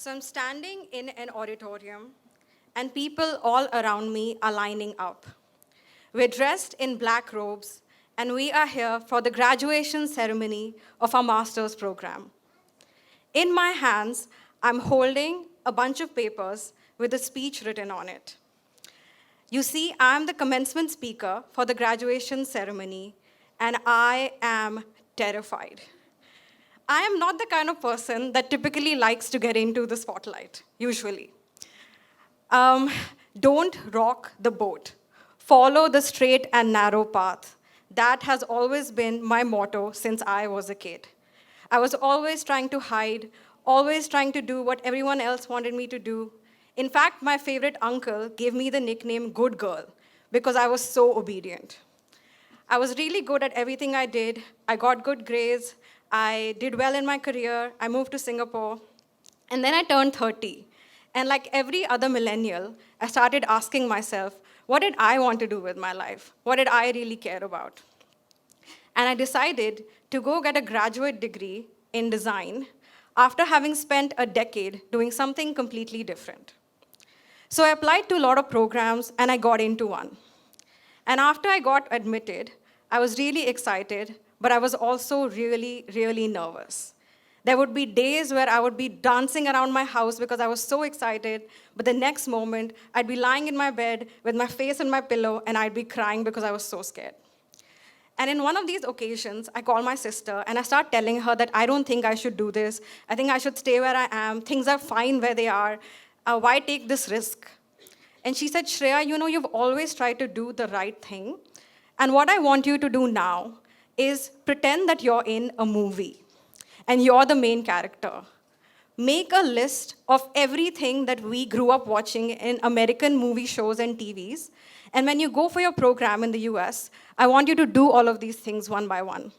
So I'm standing in an auditorium, and people all around me are lining up. We're dressed in black robes, and we are here for the graduation ceremony of our master's program. In my hands, I'm holding a bunch of papers with a speech written on it. You see, I'm the commencement speaker for the graduation ceremony, and I am terrified. I am not the kind of person that typically likes to get into the spotlight, usually. Um, don't rock the boat. Follow the straight and narrow path. That has always been my motto since I was a kid. I was always trying to hide, always trying to do what everyone else wanted me to do. In fact, my favorite uncle gave me the nickname Good Girl because I was so obedient. I was really good at everything I did. I got good grades. I did well in my career. I moved to Singapore. And then I turned 30. And like every other millennial, I started asking myself, what did I want to do with my life? What did I really care about? And I decided to go get a graduate degree in design after having spent a decade doing something completely different. So I applied to a lot of programs and I got into one. And after I got admitted, I was really excited, but I was also really, really nervous. There would be days where I would be dancing around my house because I was so excited, but the next moment, I'd be lying in my bed with my face in my pillow and I'd be crying because I was so scared. And in one of these occasions, I call my sister and I start telling her that I don't think I should do this. I think I should stay where I am. Things are fine where they are. Why take this risk? And she said, Shreya, you've always tried to do the right thing. And what I want you to do now is pretend that you're in a movie and you're the main character. Make a list of everything that we grew up watching in American movie shows and TVs. And when you go for your program in the US, I want you to do all of these things one by one.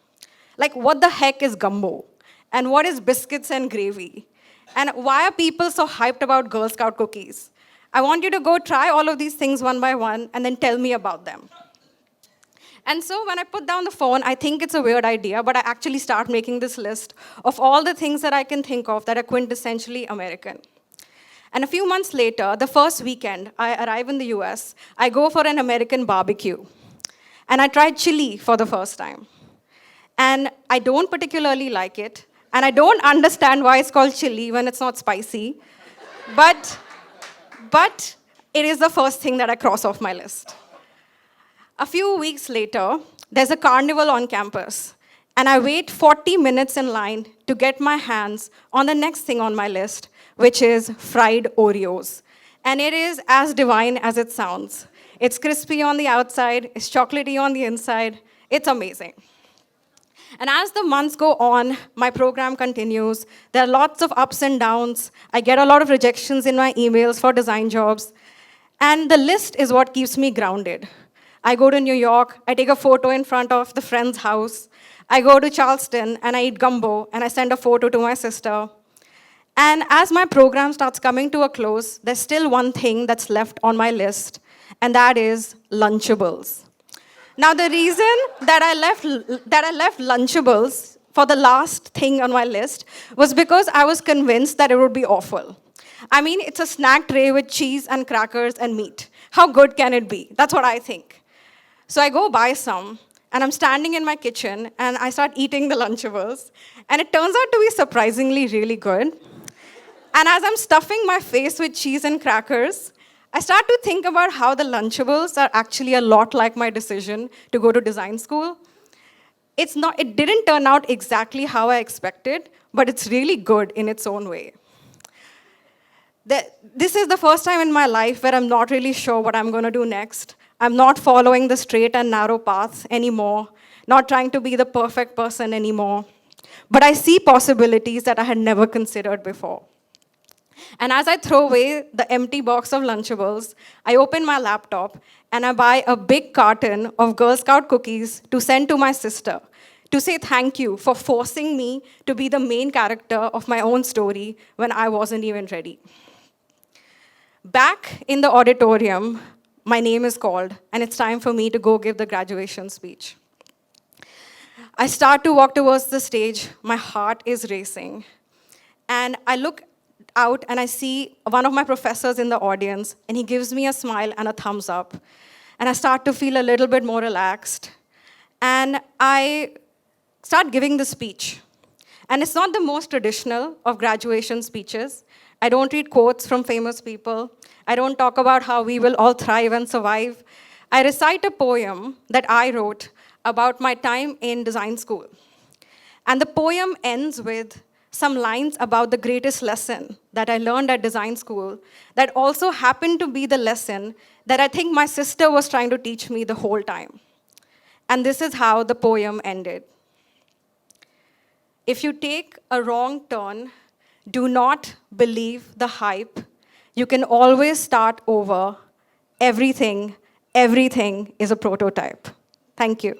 Like, what the heck is gumbo? And what is biscuits and gravy? And why are people so hyped about Girl Scout cookies? I want you to go try all of these things one by one and then tell me about them. And so when I put down the phone, I think it's a weird idea, but I actually start making this list of all the things that I can think of that are quintessentially American. And a few months later, the first weekend, I arrive in the US, I go for an American barbecue. And I tried chili for the first time. And I don't particularly like it, and I don't understand why it's called chili when it's not spicy. But it is the first thing that I cross off my list. A few weeks later, there's a carnival on campus, and I wait 40 minutes in line to get my hands on the next thing on my list, which is fried Oreos. And it is as divine as it sounds. It's crispy on the outside, it's chocolatey on the inside. It's amazing. And as the months go on, my program continues. There are lots of ups and downs. I get a lot of rejections in my emails for design jobs. And the list is what keeps me grounded. I go to New York, I take a photo in front of the friend's house. I go to Charleston and I eat gumbo and I send a photo to my sister. And as my program starts coming to a close, there's still one thing that's left on my list, and that is Lunchables. Now, the reason that I left Lunchables for the last thing on my list was because I was convinced that it would be awful. I mean, it's a snack tray with cheese and crackers and meat. How good can it be? That's what I think. So I go buy some, and I'm standing in my kitchen, and I start eating the Lunchables, and it turns out to be surprisingly really good. And as I'm stuffing my face with cheese and crackers, I start to think about how the Lunchables are actually a lot like my decision to go to design school. It didn't turn out exactly how I expected, but it's really good in its own way. This is the first time in my life where I'm not really sure what I'm going to do next. I'm not following the straight and narrow path anymore, not trying to be the perfect person anymore. But I see possibilities that I had never considered before. And as I throw away the empty box of Lunchables, I open my laptop and I buy a big carton of Girl Scout cookies to send to my sister to say thank you for forcing me to be the main character of my own story when I wasn't even ready. Back in the auditorium, my name is called, and it's time for me to go give the graduation speech. I start to walk towards the stage. My heart is racing. And I out and I see one of my professors in the audience, and he gives me a smile and a thumbs up. And I start to feel a little bit more relaxed. And I start giving the speech. And it's not the most traditional of graduation speeches. I don't read quotes from famous people. I don't talk about how we will all thrive and survive. I recite a poem that I wrote about my time in design school. And the poem ends with some lines about the greatest lesson that I learned at design school that also happened to be the lesson that I think my sister was trying to teach me the whole time. And this is how the poem ended. If you take a wrong turn, do not believe the hype. You can always start over. Everything is a prototype. Thank you.